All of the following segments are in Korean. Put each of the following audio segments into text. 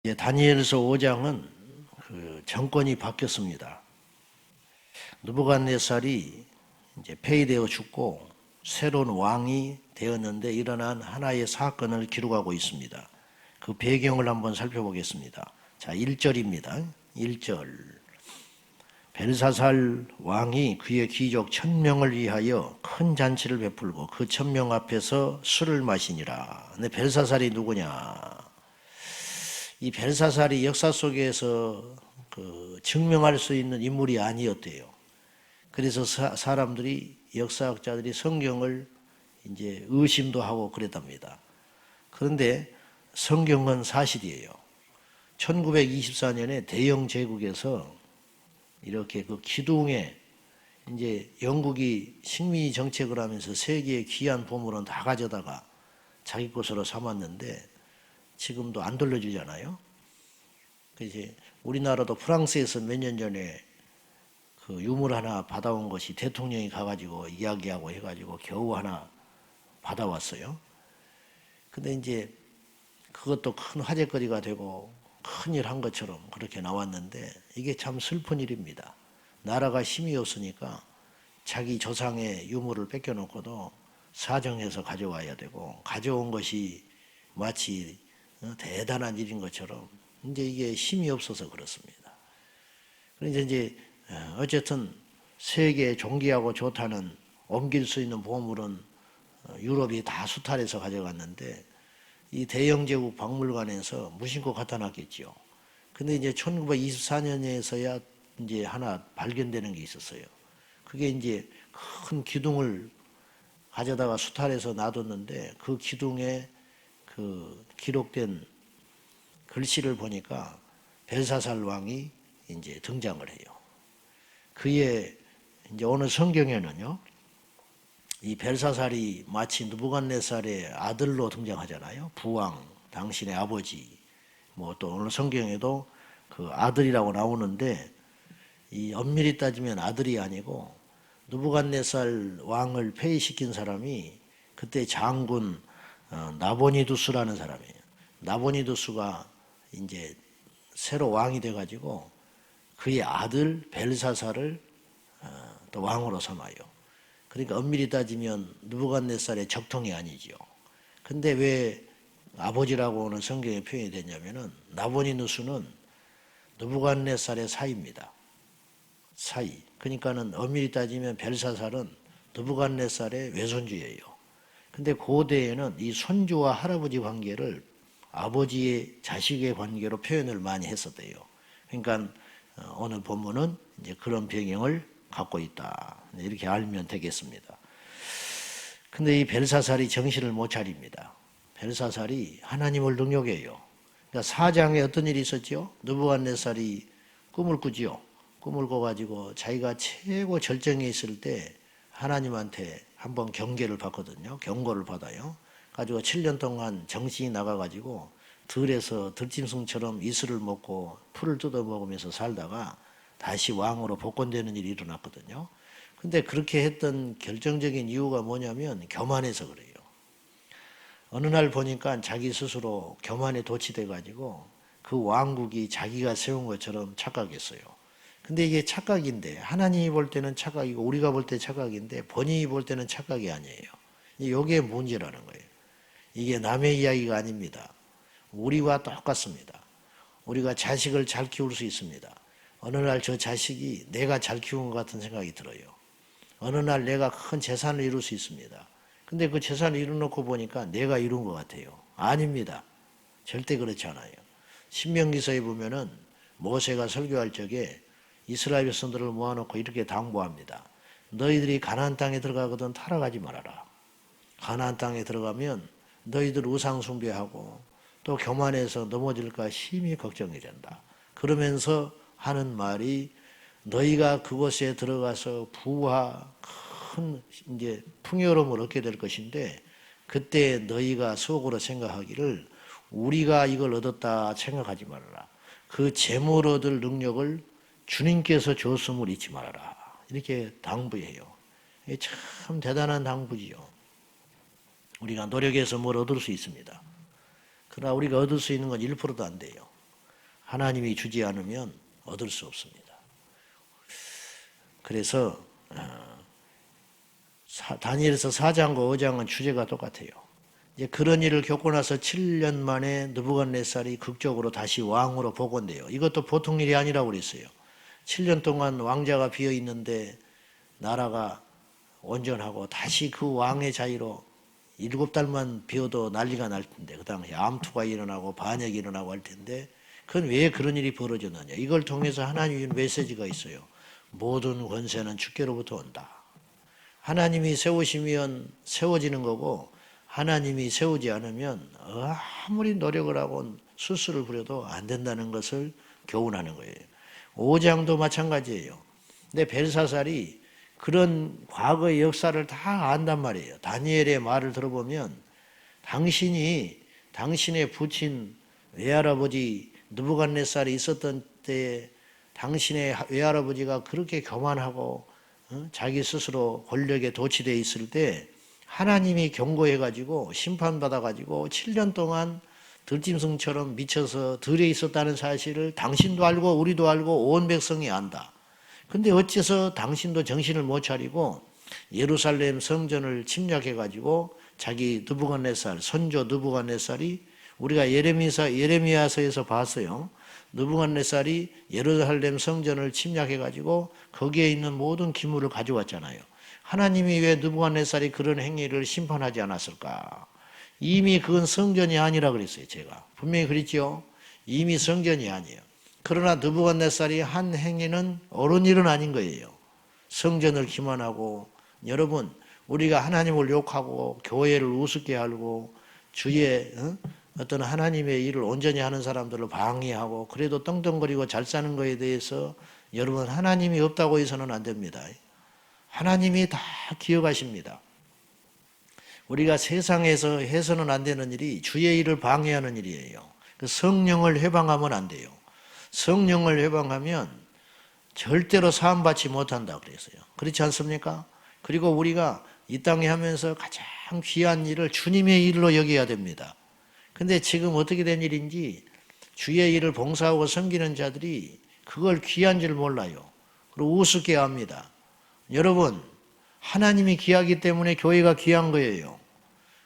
이제 다니엘서 5장은 그 정권이 바뀌었습니다. 느부갓네살이 이제 폐위되어 죽고 새로운 왕이 되었는데 일어난 하나의 사건을 기록하고 있습니다. 그 배경을 한번 살펴보겠습니다. 자, 1절입니다. 1절. 벨사살 왕이 그의 귀족 1000명을 위하여 큰 잔치를 베풀고 그 1000명 앞에서 술을 마시니라. 근데 벨사살이 누구냐? 이 벨사살이 역사 속에서 증명할 수 있는 인물이 아니었대요. 그래서 사람들이 역사학자들이 성경을 이제 의심도 하고 그랬답니다. 그런데 성경은 사실이에요. 1924년에 대영 제국에서 이렇게 그 기둥에 이제 영국이 식민지 정책을 하면서 세계의 귀한 보물은 다 가져다가 자기 것으로 삼았는데 지금도 안 돌려주잖아요. 그래서 우리나라도 프랑스에서 몇 년 전에 그 유물 하나 받아온 것이 대통령이 가가지고 이야기하고 해가지고 겨우 하나 받아왔어요. 근데 이제 그것도 큰 화제거리가 되고 큰일 한 것처럼 그렇게 나왔는데 이게 참 슬픈 일입니다. 나라가 힘이 없으니까 자기 조상의 유물을 뺏겨놓고도 사정해서 가져와야 되고 가져온 것이 마치 대단한 일인 것처럼 이제 이게 힘이 없어서 그렇습니다. 그래서 이제 어쨌든 세계 존귀하고 좋다는 옮길 수 있는 보물은 유럽이 다 수탈해서 가져갔는데 이 대영 제국 박물관에서 무심코 갖다 놨겠죠. 근데 이제 1924년에서야 이제 하나 발견되는 게 있었어요. 그게 이제 큰 기둥을 가져다가 수탈해서 놔뒀는데 그 기둥에 그 기록된 글씨를 보니까 벨사살 왕이 이제 등장을 해요. 그의 이제 어느 성경에는요, 이 벨사살이 마치 느부갓네살의 아들로 등장하잖아요. 부왕, 당신의 아버지. 뭐 또 어느 성경에도 그 아들이라고 나오는데 이 엄밀히 따지면 아들이 아니고 느부갓네살 왕을 폐위시킨 사람이 그때 장군 나보니두스라는 사람이에요. 나보니두스가 이제 새로 왕이 돼가지고 그의 아들 벨사살을 또 왕으로 삼아요. 그러니까 엄밀히 따지면 느부갓네살의 적통이 아니죠. 근데 왜 아버지라고는 성경에 표현이 됐냐면은 나보니누스는 느부갓네살의 사이입니다. 사이. 그러니까는 엄밀히 따지면 벨사살은 느부갓네살의 외손주예요. 근데 고대에는 이 손주와 할아버지 관계를 아버지의 자식의 관계로 표현을 많이 했었대요. 그러니까 오늘 본문은 이제 그런 배경을 갖고 있다. 이렇게 알면 되겠습니다. 근데 이 벨사살이 정신을 못 차립니다. 벨사살이 하나님을 능욕해요. 그러니까 사장에 어떤 일이 있었죠? 느부갓네살이 꿈을 꾸지요. 꿈을 꿔가지고 자기가 최고 절정에 있을 때 하나님한테 한번 경계를 받거든요. 경고를 받아요. 가지고 7년 동안 정신이 나가가지고 들에서 들짐승처럼 이슬을 먹고 풀을 뜯어 먹으면서 살다가 다시 왕으로 복권되는 일이 일어났거든요. 근데 그렇게 했던 결정적인 이유가 뭐냐면 교만해서 그래요. 어느 날 보니까 자기 스스로 교만에 도취돼 가지고 그 왕국이 자기가 세운 것처럼 착각했어요. 근데 이게 착각인데 하나님이 볼 때는 착각이고 우리가 볼 때 착각인데 본인이 볼 때는 착각이 아니에요. 이게 문제라는 거예요. 이게 남의 이야기가 아닙니다. 우리와 똑같습니다. 우리가 자식을 잘 키울 수 있습니다. 어느 날 저 자식이 내가 잘 키운 것 같은 생각이 들어요. 어느 날 내가 큰 재산을 이룰 수 있습니다. 근데 그 재산을 이뤄놓고 보니까 내가 이룬 것 같아요. 아닙니다. 절대 그렇지 않아요. 신명기서에 보면은 모세가 설교할 적에 이스라엘 백성들을 모아놓고 이렇게 당부합니다. 너희들이 가나안 땅에 들어가거든 타락하지 말아라. 가나안 땅에 들어가면 너희들 우상 숭배하고 또 교만해서 넘어질까 심히 걱정이 된다. 그러면서 하는 말이 너희가 그곳에 들어가서 부와 큰 이제 풍요로움을 얻게 될 것인데 그때 너희가 속으로 생각하기를 우리가 이걸 얻었다 생각하지 말아라. 그 재물 얻을 능력을 주님께서 줬음을 잊지 말아라. 이렇게 당부해요. 이게 참 대단한 당부지요. 우리가 노력해서 뭘 얻을 수 있습니다. 그러나 우리가 얻을 수 있는 건 1%도 안 돼요. 하나님이 주지 않으면 얻을 수 없습니다. 그래서 다니엘서 4장과 5장은 주제가 똑같아요. 이제 그런 일을 겪고 나서 7년 만에 느부갓네살이 극적으로 다시 왕으로 복원돼요. 이것도 보통 일이 아니라고 그랬어요. 7년 동안 왕자가 비어 있는데 나라가 온전하고 다시 그 왕의 자리로 7달만 비어도 난리가 날 텐데, 그 당시에 암투가 일어나고 반역이 일어나고 할 텐데, 그건 왜 그런 일이 벌어졌느냐. 이걸 통해서 하나님의 메시지가 있어요. 모든 권세는 주께로부터 온다. 하나님이 세우시면 세워지는 거고, 하나님이 세우지 않으면 아무리 노력을 하고 수술을 부려도 안 된다는 것을 교훈하는 거예요. 5장도 마찬가지예요. 근데 벨사살이 그런 과거의 역사를 다 안단 말이에요. 다니엘의 말을 들어보면 당신의 부친 외할아버지 느부갓네살이 있었던 때에 당신의 외할아버지가 그렇게 교만하고 자기 스스로 권력에 도취되어 있을 때 하나님이 경고해가지고 심판받아가지고 7년 동안 들짐승처럼 미쳐서 들에 있었다는 사실을 당신도 알고 우리도 알고 온 백성이 안다. 근데 어째서 당신도 정신을 못 차리고 예루살렘 성전을 침략해가지고 자기 느부갓네살, 선조 느부갓네살이 우리가 예레미야서에서 봤어요. 느부갓네살이 예루살렘 성전을 침략해가지고 거기에 있는 모든 기물을 가져왔잖아요. 하나님이 왜 느부갓네살이 그런 행위를 심판하지 않았을까? 이미 그건 성전이 아니라 그랬어요. 제가 분명히 그랬죠. 이미 성전이 아니에요. 그러나 느부갓네살이 한 행위는 옳은 일은 아닌 거예요. 성전을 기만하고, 여러분 우리가 하나님을 욕하고 교회를 우습게 하고 주의 어떤 하나님의 일을 온전히 하는 사람들을 방해하고 그래도 떵떵거리고 잘 사는 것에 대해서 여러분 하나님이 없다고 해서는 안 됩니다. 하나님이 다 기억하십니다. 우리가 세상에서 해서는 안 되는 일이 주의 일을 방해하는 일이에요. 성령을 해방하면 안 돼요. 성령을 해방하면 절대로 사함받지 못한다 그랬어요. 그렇지 않습니까? 그리고 우리가 이 땅에 하면서 가장 귀한 일을 주님의 일로 여겨야 됩니다. 근데 지금 어떻게 된 일인지 주의 일을 봉사하고 섬기는 자들이 그걸 귀한 줄 몰라요. 그리고 우습게 합니다. 여러분, 하나님이 귀하기 때문에 교회가 귀한 거예요.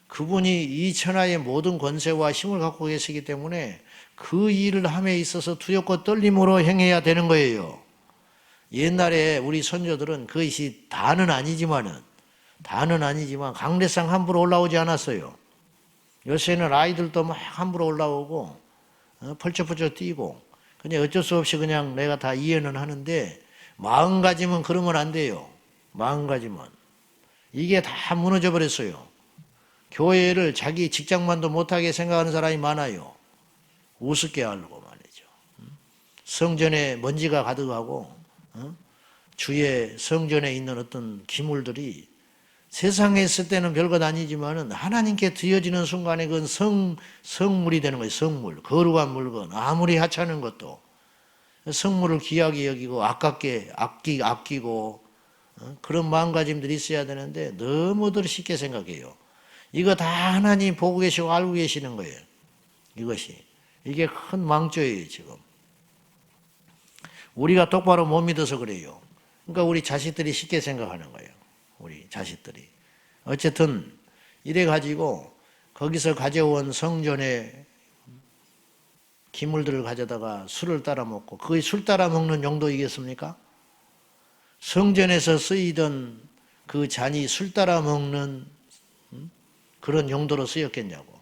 그분이 이 천하의 모든 권세와 힘을 갖고 계시기 때문에 그 일을 함에 있어서 두렵고 떨림으로 행해야 되는 거예요. 옛날에 우리 선조들은 그것이 다는 아니지만 강대상 함부로 올라오지 않았어요. 요새는 아이들도 막 함부로 올라오고 펄쩍펄쩍 뛰고 그냥 어쩔 수 없이 그냥 내가 다 이해는 하는데 마음가짐은 그러면 안 돼요. 마음가짐은 이게 다 무너져 버렸어요. 교회를 자기 직장만도 못하게 생각하는 사람이 많아요. 우습게 하려고 말이죠. 성전에 먼지가 가득하고 주의 성전에 있는 어떤 기물들이 세상에 있을 때는 별것 아니지만은 하나님께 드려지는 순간에 그건 성물이 되는 거예요. 성물, 거룩한 물건. 아무리 하찮은 것도 성물을 귀하게 여기고 아깝게 아끼고 그런 마음가짐들이 있어야 되는데 너무들 쉽게 생각해요. 이거 다 하나님 보고 계시고 알고 계시는 거예요. 이게 큰 망조예요. 지금 우리가 똑바로 못 믿어서 그래요. 그러니까 우리 자식들이 쉽게 생각하는 거예요. 우리 자식들이 어쨌든 이래 가지고 거기서 가져온 성전의 기물들을 가져다가 술을 따라 먹고, 그게 술 따라 먹는 용도이겠습니까? 성전에서 쓰이던 그 잔이 술 따라 먹는 그런 용도로 쓰였겠냐고.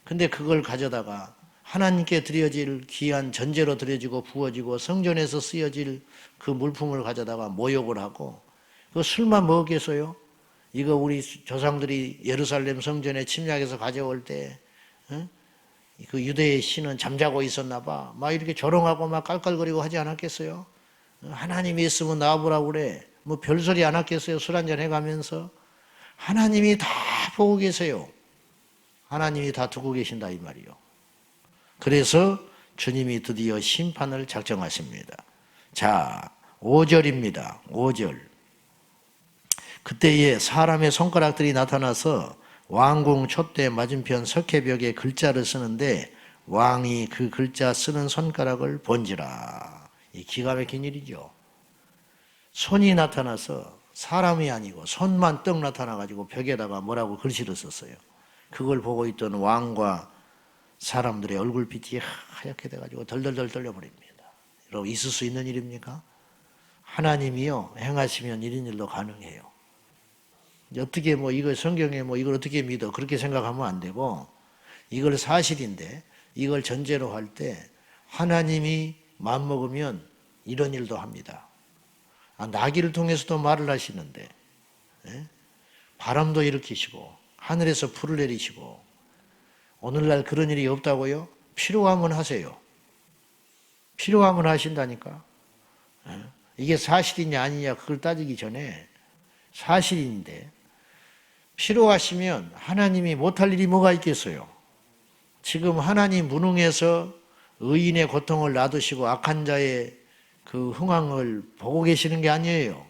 근데 그걸 가져다가 하나님께 드려질 귀한 전제로 드려지고 부어지고 성전에서 쓰여질 그 물품을 가져다가 모욕을 하고 그 술만 먹겠어요? 이거 우리 조상들이 예루살렘 성전에 침략해서 가져올 때 그 유대의 신은 잠자고 있었나 봐. 막 이렇게 조롱하고 막 깔깔거리고 하지 않았겠어요? 하나님이 있으면 나와보라고 그래. 뭐 별소리 안 했겠어요? 술 한잔 해가면서. 하나님이 다 보고 계세요. 하나님이 다 두고 계신다 이 말이요. 그래서 주님이 드디어 심판을 작정하십니다. 자, 5절입니다. 5절. 그때에 사람의 손가락들이 나타나서 왕궁 촛대 맞은편 석회벽에 글자를 쓰는데 왕이 그 글자 쓰는 손가락을 본지라. 이 기가 막힌 일이죠. 손이 나타나서 사람이 아니고 손만 떡 나타나가지고 벽에다가 뭐라고 글씨를 썼어요. 그걸 보고 있던 왕과 사람들의 얼굴빛이 하얗게 돼가지고 덜덜덜 떨려버립니다. 여러분, 있을 수 있는 일입니까? 하나님이요 행하시면 이런 일도 가능해요. 어떻게 이거 성경에 이걸 어떻게 믿어 그렇게 생각하면 안 되고, 이걸 사실인데 이걸 전제로 할 때 하나님이 마음먹으면 이런 일도 합니다. 나귀를 통해서도 말을 하시는데, 바람도 일으키시고 하늘에서 불을 내리시고, 오늘날 그런 일이 없다고요? 필요하면 하세요. 필요하면 하신다니까. 이게 사실이냐 아니냐 그걸 따지기 전에 사실인데, 필요하시면 하나님이 못할 일이 뭐가 있겠어요? 지금 하나님 무능해서 의인의 고통을 놔두시고 악한 자의 그 흥황을 보고 계시는 게 아니에요.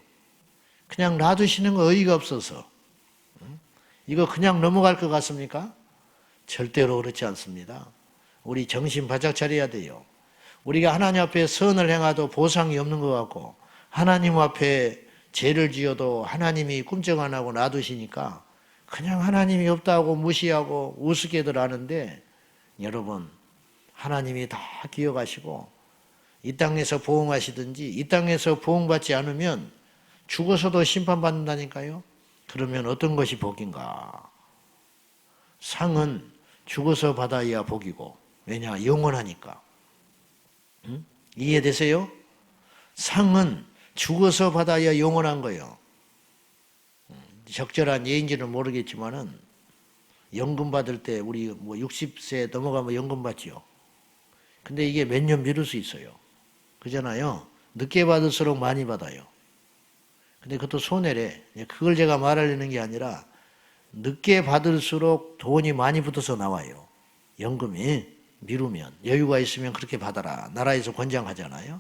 그냥 놔두시는 거 의의가 없어서. 이거 그냥 넘어갈 것 같습니까? 절대로 그렇지 않습니다. 우리 정신 바짝 차려야 돼요. 우리가 하나님 앞에 선을 행하도 보상이 없는 것 같고, 하나님 앞에 죄를 지어도 하나님이 꿈쩍 안 하고 놔두시니까 그냥 하나님이 없다고 무시하고 우습게들 하는데, 여러분, 하나님이 다 기억하시고 이 땅에서 보응하시든지, 이 땅에서 보응받지 않으면 죽어서도 심판받는다니까요. 그러면 어떤 것이 복인가? 상은 죽어서 받아야 복이고, 왜냐? 영원하니까. 이해되세요? 상은 죽어서 받아야 영원한 거예요. 적절한 예인지는 모르겠지만은 연금 받을 때 우리 60세 넘어가면 연금 받지요. 근데 이게 몇 년 미룰 수 있어요. 그잖아요. 늦게 받을수록 많이 받아요. 근데 그것도 손해래. 그걸 제가 말하려는 게 아니라, 늦게 받을수록 돈이 많이 붙어서 나와요. 연금이 미루면, 여유가 있으면 그렇게 받아라. 나라에서 권장하잖아요.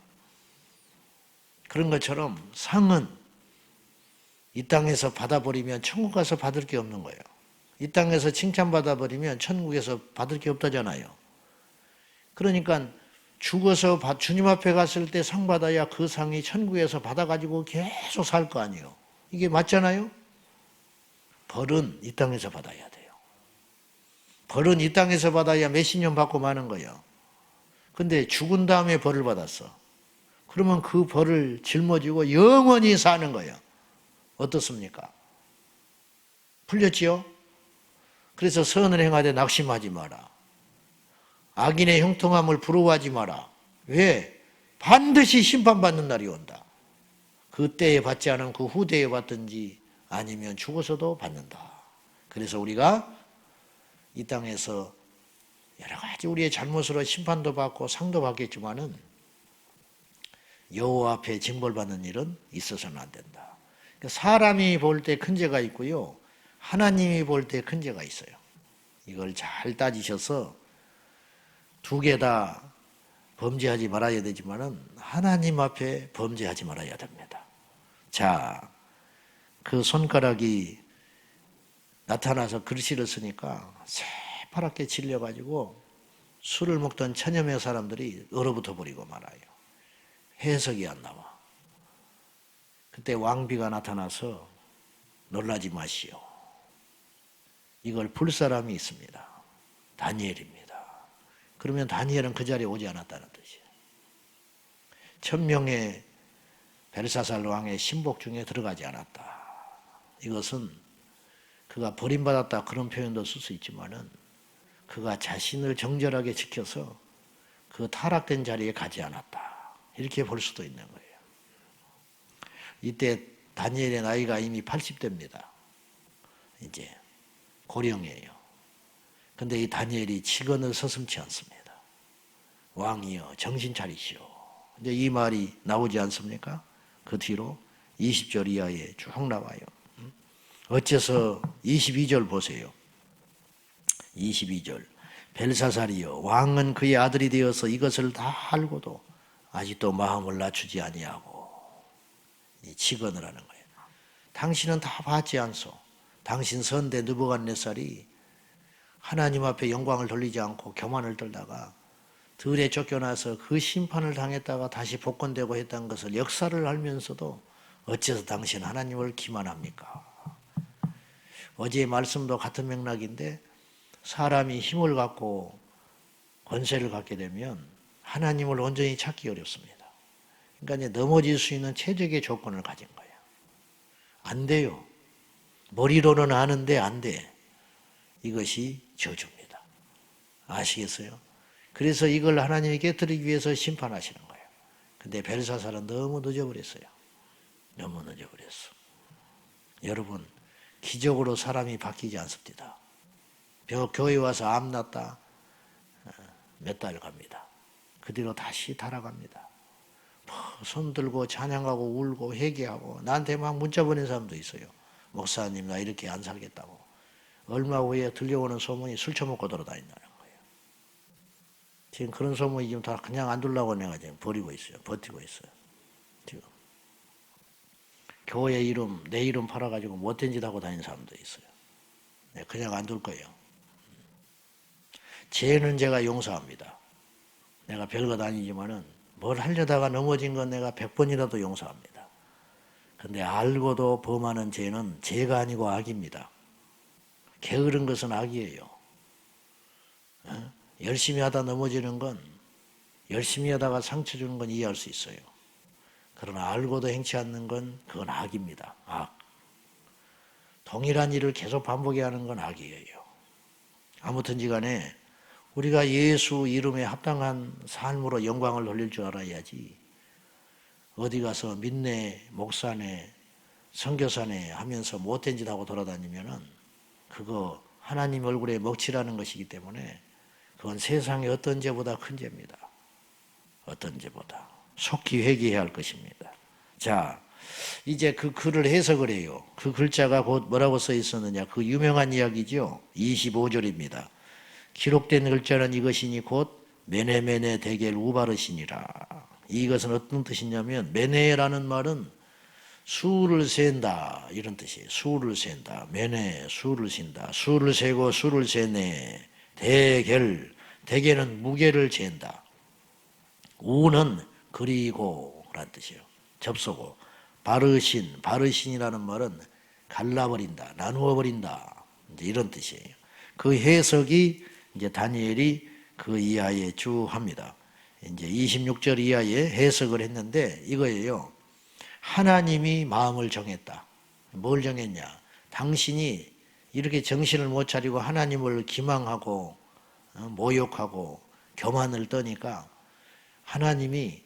그런 것처럼 상은 이 땅에서 받아버리면 천국 가서 받을 게 없는 거예요. 이 땅에서 칭찬받아버리면 천국에서 받을 게 없다잖아요. 그러니까 죽어서 주님 앞에 갔을 때 상 받아야 그 상이 천국에서 받아가지고 계속 살 거 아니에요. 이게 맞잖아요. 벌은 이 땅에서 받아야 돼요. 벌은 이 땅에서 받아야 몇십 년 받고 마는 거예요. 근데 죽은 다음에 벌을 받았어. 그러면 그 벌을 짊어지고 영원히 사는 거예요. 어떻습니까? 풀렸지요? 그래서 선을 행하되 낙심하지 마라. 악인의 형통함을 부러워하지 마라. 왜? 반드시 심판받는 날이 온다. 그때에 받지 않으면 그 후대에 받든지 아니면 죽어서도 받는다. 그래서 우리가 이 땅에서 여러 가지 우리의 잘못으로 심판도 받고 상도 받겠지만은 여호와 앞에 징벌받는 일은 있어서는 안 된다. 사람이 볼 때 큰 죄가 있고요, 하나님이 볼 때 큰 죄가 있어요. 이걸 잘 따지셔서 두 개 다 범죄하지 말아야 되지만은 하나님 앞에 범죄하지 말아야 됩니다. 자, 그 손가락이 나타나서 글씨를 쓰니까 새파랗게 질려가지고 술을 먹던 천여 명 사람들이 얼어붙어 버리고 말아요. 해석이 안 나와. 그때 왕비가 나타나서 놀라지 마시오. 이걸 풀 사람이 있습니다. 다니엘입니다. 그러면 다니엘은 그 자리에 오지 않았다는 뜻이에요. 1000명의 벨사살 왕의 신복 중에 들어가지 않았다. 이것은 그가 버림받았다 그런 표현도 쓸 수 있지만은 그가 자신을 정결하게 지켜서 그 타락된 자리에 가지 않았다. 이렇게 볼 수도 있는 거예요. 이때 다니엘의 나이가 이미 80대입니다. 이제 고령이에요. 근데 이 다니엘이 직언을 서슴지 않습니다. 왕이여 정신 차리시오. 이제 이 말이 나오지 않습니까? 그 뒤로 20절 이하에 쭉 나와요. 어째서 22절 보세요. 22절 벨사살이여 왕은 그의 아들이 되어서 이것을 다 알고도 아직도 마음을 낮추지 아니하고, 이 직언을 하는 거예요. 당신은 다 받지 않소. 당신 선대 느부갓네살이 하나님 앞에 영광을 돌리지 않고 교만을 떨다가 들에 쫓겨나서 그 심판을 당했다가 다시 복권되고 했다는 것을 역사를 알면서도 어째서 당신 하나님을 기만합니까? 어제의 말씀도 같은 맥락인데 사람이 힘을 갖고 권세를 갖게 되면 하나님을 온전히 찾기 어렵습니다. 그러니까 이제 넘어질 수 있는 최적의 조건을 가진 거예요. 안 돼요. 머리로는 아는데 안 돼. 이것이 저주입니다. 아시겠어요? 그래서 이걸 하나님이 깨뜨리기 위해서 심판하시는 거예요. 근데 벨사살은 너무 늦어버렸어요. 너무 늦어버렸어. 여러분, 기적으로 사람이 바뀌지 않습니다. 교회 와서 암 났다. 몇 달 갑니다. 그 뒤로 다시 달아갑니다. 손 들고 찬양하고 울고 회개하고 나한테 막 문자 보낸 사람도 있어요. 목사님 나 이렇게 안 살겠다고. 얼마 후에 들려오는 소문이 술 처먹고 돌아다닌다는 거예요. 지금 그런 소문이 지금 다 그냥 안 둘라고 내가 지금 버리고 있어요. 버티고 있어요. 지금 교회 이름 내 이름 팔아가지고 못된 짓 하고 다니는 사람도 있어요. 그냥 안 둘 거예요. 죄는 제가 용서합니다. 내가 별거 아니지만은 뭘 하려다가 넘어진 건 내가 100번이라도 용서합니다. 근데 알고도 범하는 죄는 죄가 아니고 악입니다. 게으른 것은 악이에요. 열심히 하다 넘어지는 건, 열심히 하다가 상처 주는 건 이해할 수 있어요. 그러나 알고도 행치 않는 건 그건 악입니다. 악. 동일한 일을 계속 반복해 하는 건 악이에요. 아무튼지 간에 우리가 예수 이름에 합당한 삶으로 영광을 돌릴 줄 알아야지 어디 가서 민내, 목사네, 선교사네 하면서 못된 짓 하고 돌아다니면은 그거 하나님 얼굴에 먹칠하는 것이기 때문에 그건 세상의 어떤 죄보다 큰 죄입니다. 어떤 죄보다. 속히 회개해야 할 것입니다. 자, 이제 그 글을 해석을 해요. 그 글자가 곧 뭐라고 써 있었느냐. 그 유명한 이야기죠. 25절입니다. 기록된 글자는 이것이니 곧 메네메네 데겔 우바르시니라. 이것은 어떤 뜻이냐면 메네라는 말은 수를 센다 이런 뜻이에요. 수를 센다. 메네 수를 센다. 수를 세고 수를 세네. 데겔 데겔은 무게를 잰다. 우는 그리고 라는 뜻이에요. 접속어. 바르신이라는 말은 갈라버린다. 나누어 버린다. 이제 이런 뜻이에요. 그 해석이 이제 다니엘이 그 이하에 쭉 합니다. 이제 26절 이하에 해석을 했는데 이거예요. 하나님이 마음을 정했다. 뭘 정했냐? 당신이 이렇게 정신을 못 차리고 하나님을 기망하고 모욕하고 교만을 떠니까 하나님이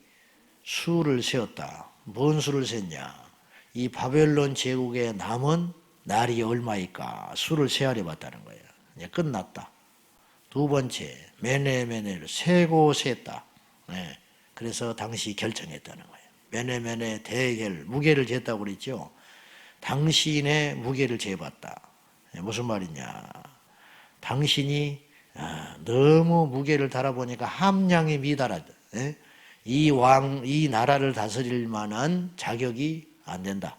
수를 세웠다. 뭔 수를 셌냐? 이 바벨론 제국에 남은 날이 얼마일까? 수를 세하려 봤다는 거예요. 이제 끝났다. 두 번째, 메네메네를 세고 셌다. 네. 그래서 당시 결정했다는 거예요. 메네메네 대결, 무게를 쟀다고 그랬죠. 당신의 무게를 재봤다. 네. 무슨 말이냐? 당신이 너무 무게를 달아보니까 함량이 미달하다. 네. 이 나라를 다스릴 만한 자격이 안 된다.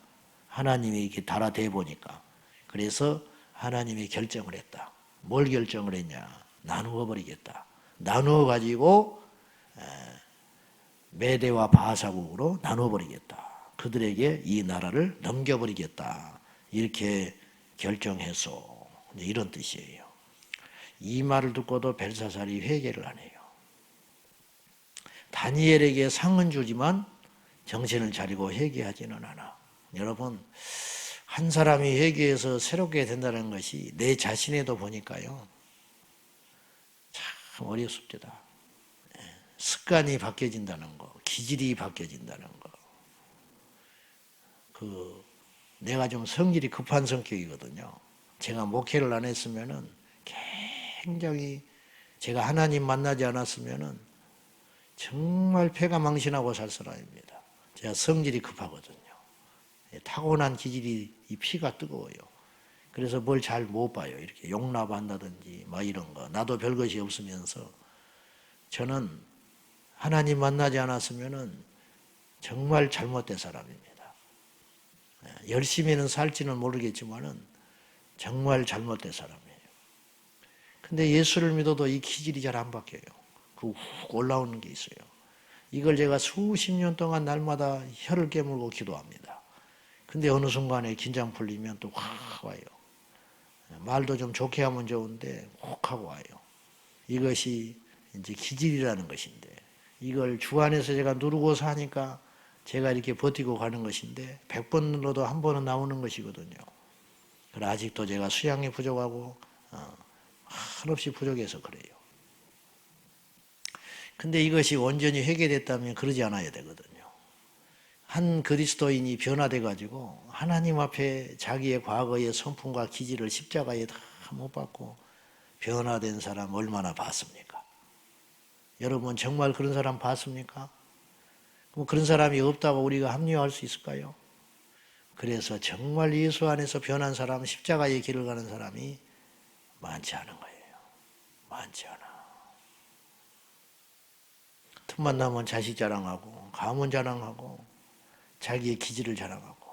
하나님이 이렇게 달아대 보니까. 그래서 하나님이 결정을 했다. 뭘 결정을 했냐? 나누어 버리겠다. 나누어 가지고 메대와 바사국으로 나누어 버리겠다. 그들에게 이 나라를 넘겨버리겠다. 이렇게 결정해서 이런 뜻이에요. 이 말을 듣고도 벨사살이 회개를 안 해요. 다니엘에게 상은 주지만 정신을 차리고 회개하지는 않아. 여러분, 한 사람이 회개해서 새롭게 된다는 것이 내 자신에도 보니까요. 참 어렵습니다. 습관이 바뀌어진다는 거, 기질이 바뀌어진다는 거. 내가 좀 성질이 급한 성격이거든요. 제가 목회를 안 했으면은 굉장히 제가 하나님 만나지 않았으면은 정말 패가 망신하고 살 사람입니다. 제가 성질이 급하거든요. 타고난 기질이 이 피가 뜨거워요. 그래서 뭘 잘 못 봐요. 이렇게 용납한다든지 막 이런 거. 나도 별것이 없으면서 저는 하나님 만나지 않았으면은 정말 잘못된 사람입니다. 열심히는 살지는 모르겠지만은 정말 잘못된 사람이에요. 근데 예수를 믿어도 이 기질이 잘 안 바뀌어요. 그 훅 올라오는 게 있어요. 이걸 제가 수십 년 동안 날마다 혀를 깨물고 기도합니다. 근데 어느 순간에 긴장 풀리면 또 확 와요. 말도 좀 좋게 하면 좋은데 훅 하고 와요. 이것이 이제 기질이라는 것인데, 이걸 주 안에서 제가 누르고 사니까 제가 이렇게 버티고 가는 것인데, 100번 눌러도 한 번은 나오는 것이거든요. 그래, 아직도 제가 수양이 부족하고 한없이 부족해서 그래요. 근데 이것이 온전히 회개됐다면 그러지 않아야 되거든요. 한 그리스도인이 변화돼 가지고 하나님 앞에 자기의 과거의 성품과 기질을 십자가에 다 못 받고 변화된 사람 얼마나 봤습니까? 여러분 정말 그런 사람 봤습니까? 그럼 그런 사람이 없다고 우리가 합리화할 수 있을까요? 그래서 정말 예수 안에서 변한 사람, 십자가의 길을 가는 사람이 많지 않은 거예요. 많지 않아. 틈만 나면 자식 자랑하고, 가문 자랑하고, 자기의 기질을 자랑하고,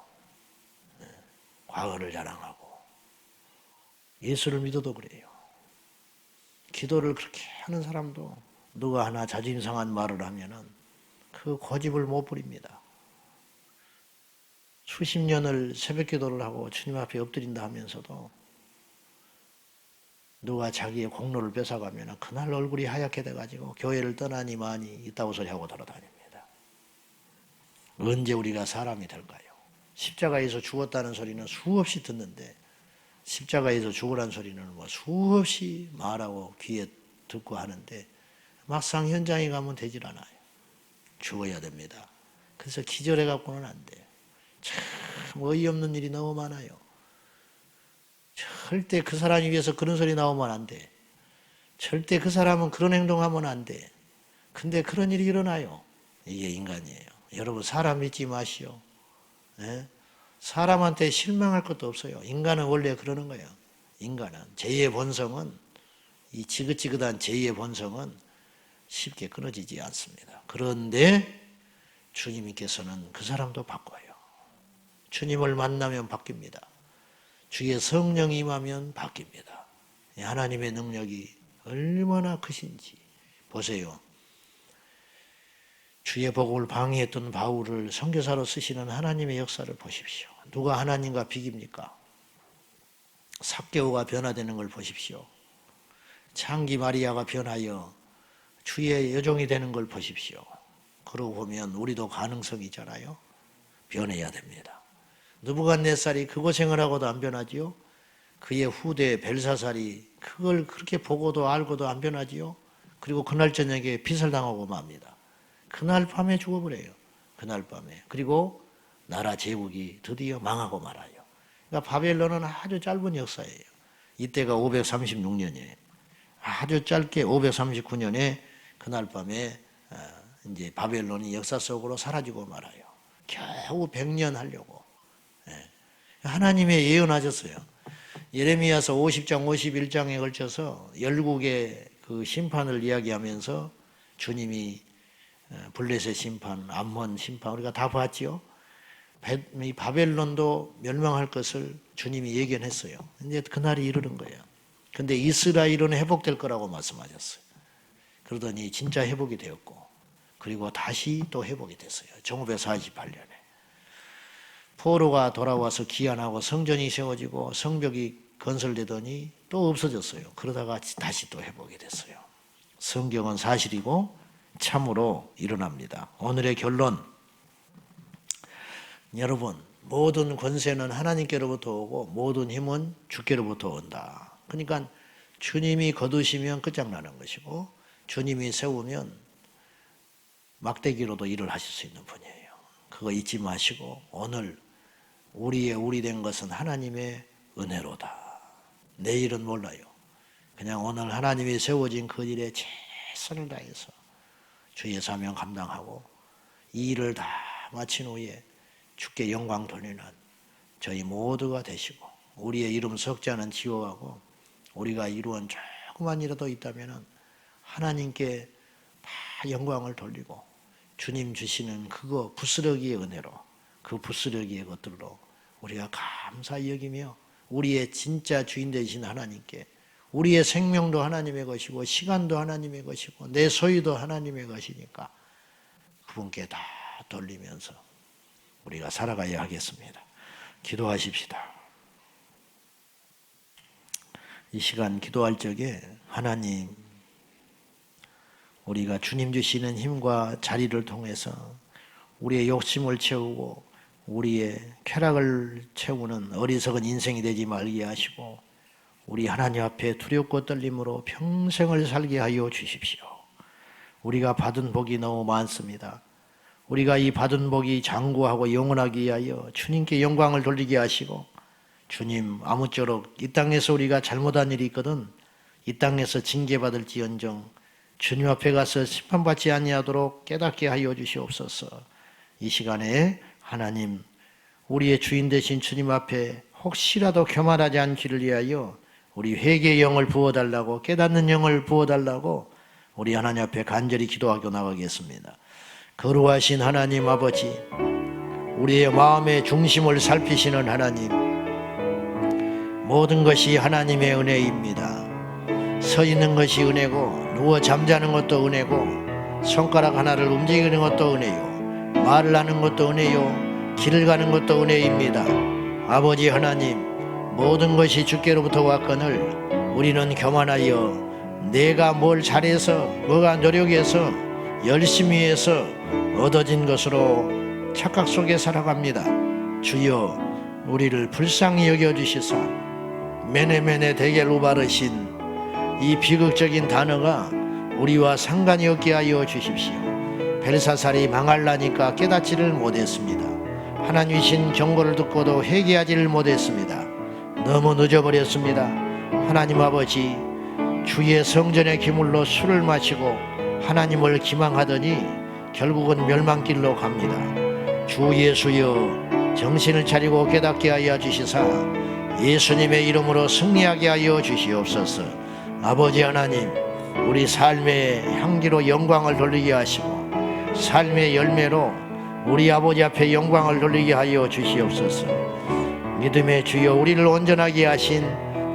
과거를 자랑하고. 예수를 믿어도 그래요. 기도를 그렇게 하는 사람도 누가 하나 자존심 상한 말을 하면은 그 고집을 못 부립니다. 수십 년을 새벽 기도를 하고 주님 앞에 엎드린다 하면서도 누가 자기의 공로를 뺏어가면 그날 얼굴이 하얗게 돼가지고 교회를 떠나니 많이 있다고 소리하고 돌아다닙니다. 언제 우리가 사람이 될까요? 십자가에서 죽었다는 소리는 수없이 듣는데, 십자가에서 죽으란 소리는 뭐 수없이 말하고 귀에 듣고 하는데 막상 현장에 가면 되질 않아요. 죽어야 됩니다. 그래서 기절해 갖고는 안 돼요. 참 어이없는 일이 너무 많아요. 절대 그 사람이 위해서 그런 소리 나오면 안 돼. 절대 그 사람은 그런 행동하면 안 돼. 근데 그런 일이 일어나요. 이게 인간이에요. 여러분 사람 믿지 마시오. 예? 사람한테 실망할 것도 없어요. 인간은 원래 그러는 거예요. 인간은 죄의 본성은, 이 지긋지긋한 죄의 본성은 쉽게 끊어지지 않습니다. 그런데 주님께서는 그 사람도 바꿔요. 주님을 만나면 바뀝니다. 주의 성령이 임하면 바뀝니다. 하나님의 능력이 얼마나 크신지 보세요. 주의 복음을 방해했던 바울을 선교사로 쓰시는 하나님의 역사를 보십시오. 누가 하나님과 비깁니까? 삭개오가 변화되는 걸 보십시오. 창기 마리아가 변하여 주의 여종이 되는 걸 보십시오. 그러고 보면 우리도 가능성이 있잖아요. 변해야 됩니다. 느부갓네살이 그 고생을 하고도 안 변하지요. 그의 후대 벨사살이 그걸 그렇게 보고도 알고도 안 변하지요. 그리고 그날 저녁에 빚을 당하고 맙니다. 그날 밤에 죽어버려요. 그날 밤에. 그리고 나라 제국이 드디어 망하고 말아요. 그러니까 바벨론은 아주 짧은 역사예요. 이때가 536년이에요. 아주 짧게 539년에 그날 밤에 이제 바벨론이 역사 속으로 사라지고 말아요. 겨우 100년 하려고. 하나님의 예언하셨어요. 예레미야서 50장 51장에 걸쳐서 열국의 그 심판을 이야기하면서 주님이 블레셋 심판, 암몬 심판 우리가 다 봤지요. 이 바벨론도 멸망할 것을 주님이 예견했어요. 이제 그날이 이르는 거예요. 근데 이스라엘은 회복될 거라고 말씀하셨어요. 그러더니 진짜 회복이 되었고, 그리고 다시 또 회복이 됐어요. 1548년에. 포로가 돌아와서 귀환하고 성전이 세워지고 성벽이 건설되더니 또 없어졌어요. 그러다가 다시 또 회복이 됐어요. 성경은 사실이고 참으로 일어납니다. 오늘의 결론, 여러분 모든 권세는 하나님께로부터 오고 모든 힘은 주께로부터 온다. 그러니까 주님이 거두시면 끝장나는 것이고 주님이 세우면 막대기로도 일을 하실 수 있는 분이에요. 그거 잊지 마시고 오늘 우리 된 것은 하나님의 은혜로다. 내일은 몰라요. 그냥 오늘 하나님이 세워진 그 일에 최선을 다해서 주의 사명 감당하고 이 일을 다 마친 후에 주께 영광 돌리는 저희 모두가 되시고 우리의 이름 석자는 지워가고 우리가 이루은 조그만 일이라도 있다면 하나님께 다 영광을 돌리고 주님 주시는 그거 부스러기의 은혜로 그 부스러기의 것들로 우리가 감사히 여기며 우리의 진짜 주인 되신 하나님께 우리의 생명도 하나님의 것이고 시간도 하나님의 것이고 내 소유도 하나님의 것이니까 그분께 다 돌리면서 우리가 살아가야 하겠습니다. 기도하십시다. 이 시간 기도할 적에 하나님, 우리가 주님 주시는 힘과 자리를 통해서 우리의 욕심을 채우고 우리의 쾌락을 채우는 어리석은 인생이 되지 말게 하시고 우리 하나님 앞에 두렵고 떨림으로 평생을 살게 하여 주십시오. 우리가 받은 복이 너무 많습니다. 우리가 이 받은 복이 장구하고 영원하게 위하여 주님께 영광을 돌리게 하시고, 주님, 아무쪼록 이 땅에서 우리가 잘못한 일이 있거든 이 땅에서 징계받을지언정 주님 앞에 가서 심판받지 아니하도록 깨닫게 하여 주시옵소서. 이 시간에 하나님, 우리의 주인 되신 주님 앞에 혹시라도 교만하지 않기를 위하여 우리 회개의 영을 부어달라고, 깨닫는 영을 부어달라고 우리 하나님 앞에 간절히 기도하고 나가겠습니다. 거룩하신 하나님 아버지, 우리의 마음의 중심을 살피시는 하나님, 모든 것이 하나님의 은혜입니다. 서 있는 것이 은혜고 누워 잠자는 것도 은혜고 손가락 하나를 움직이는 것도 은혜요, 말을 하는 것도 은혜요, 길을 가는 것도 은혜입니다. 아버지 하나님, 모든 것이 주께로부터 왔거늘 우리는 교만하여 내가 뭘 잘해서 뭐가 노력해서 열심히 해서 얻어진 것으로 착각 속에 살아갑니다. 주여, 우리를 불쌍히 여겨주시사 메네메네 데겔로 바르신 이 비극적인 단어가 우리와 상관이 없게 하여 주십시오. 벨사살이 망할라니까 깨닫지를 못했습니다. 하나님이신 경고를 듣고도 회개하지를 못했습니다. 너무 늦어버렸습니다. 하나님 아버지, 주의 성전의 기물로 술을 마시고 하나님을 기망하더니 결국은 멸망길로 갑니다. 주 예수여, 정신을 차리고 깨닫게 하여 주시사 예수님의 이름으로 승리하게 하여 주시옵소서. 아버지 하나님, 우리 삶의 향기로 영광을 돌리게 하시고 삶의 열매로 우리 아버지 앞에 영광을 돌리게 하여 주시옵소서. 믿음의 주여, 우리를 온전하게 하신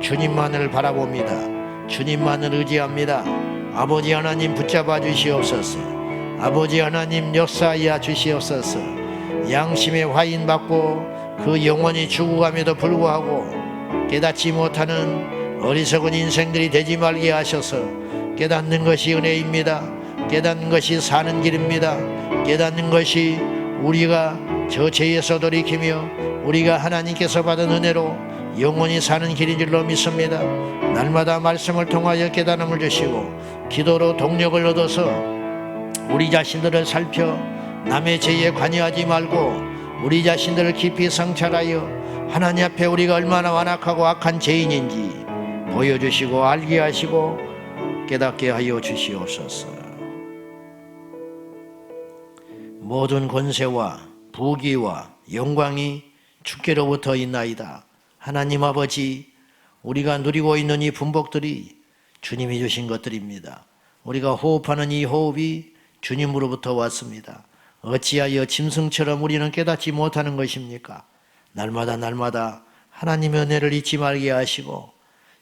주님만을 바라봅니다. 주님만을 의지합니다. 아버지 하나님, 붙잡아 주시옵소서. 아버지 하나님, 역사하여 주시옵소서. 양심의 화인 받고 그 영혼이 죽어감에도 불구하고 깨닫지 못하는 어리석은 인생들이 되지 말게 하셔서 깨닫는 것이 은혜입니다. 깨닫는 것이 사는 길입니다. 깨닫는 것이 우리가 저 죄에서 돌이키며 우리가 하나님께서 받은 은혜로 영원히 사는 길인 줄로 믿습니다. 날마다 말씀을 통하여 깨달음을 주시고 기도로 동력을 얻어서 우리 자신들을 살펴 남의 죄에 관여하지 말고 우리 자신들을 깊이 성찰하여 하나님 앞에 우리가 얼마나 완악하고 악한 죄인인지 보여주시고 알게 하시고 깨닫게 하여 주시옵소서. 모든 권세와 부귀와 영광이 주께로부터 있나이다. 하나님 아버지, 우리가 누리고 있는 이 분복들이 주님이 주신 것들입니다. 우리가 호흡하는 이 호흡이 주님으로부터 왔습니다. 어찌하여 짐승처럼 우리는 깨닫지 못하는 것입니까? 날마다 날마다 하나님의 은혜를 잊지 말게 하시고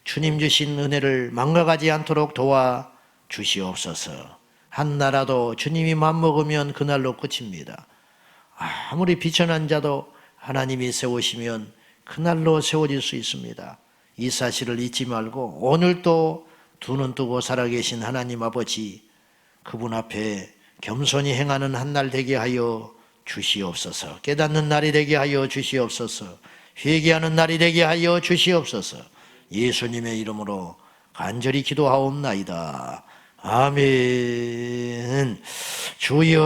주님 주신 은혜를 망각하지 않도록 도와 주시옵소서. 한 나라도 주님이 맘먹으면 그날로 끝입니다. 아무리 비천한 자도 하나님이 세우시면 그날로 세워질 수 있습니다. 이 사실을 잊지 말고 오늘도 두 눈 뜨고 살아계신 하나님 아버지, 그분 앞에 겸손히 행하는 한 날 되게 하여 주시옵소서. 깨닫는 날이 되게 하여 주시옵소서. 회개하는 날이 되게 하여 주시옵소서. 예수님의 이름으로 간절히 기도하옵나이다. 아멘. 주여,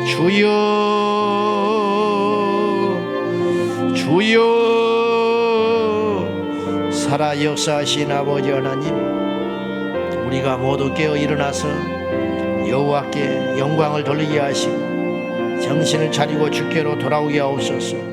주여, 주여. 살아 역사하신 아버지 하나님, 우리가 모두 깨어 일어나서 여호와께 영광을 돌리게 하시고 정신을 차리고 주께로 돌아오게 하옵소서.